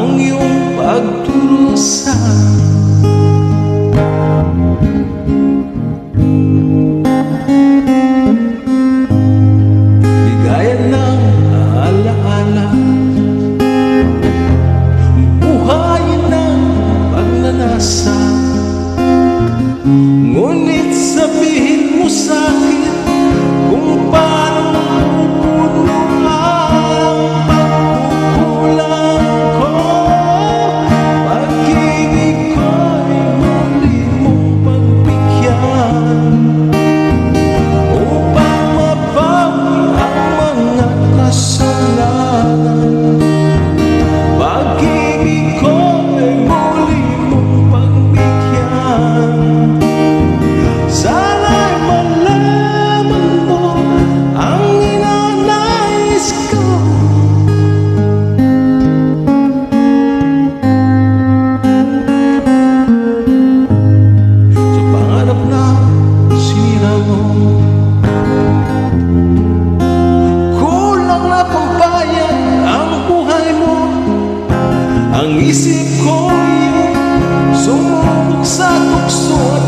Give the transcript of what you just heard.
ang iyong pagdurusa. Bigayan ng alaala, buhayin ng pagnanasa. Ngunit sabihin mo sa'kin kung paano pupunuan ang pagkukulang ko. Pag-ibig ko'y muli mong pagbigyan upang mabawi ang mga kasalanan. Pag-ibig ko'y muli mong pagbigyan. Sana'y malaman mo ang ninanais ko. Sa pangarap na sinira mo, kulang na pambayad ang buhay mo. Ang isip ko'y sumubok sa tukso at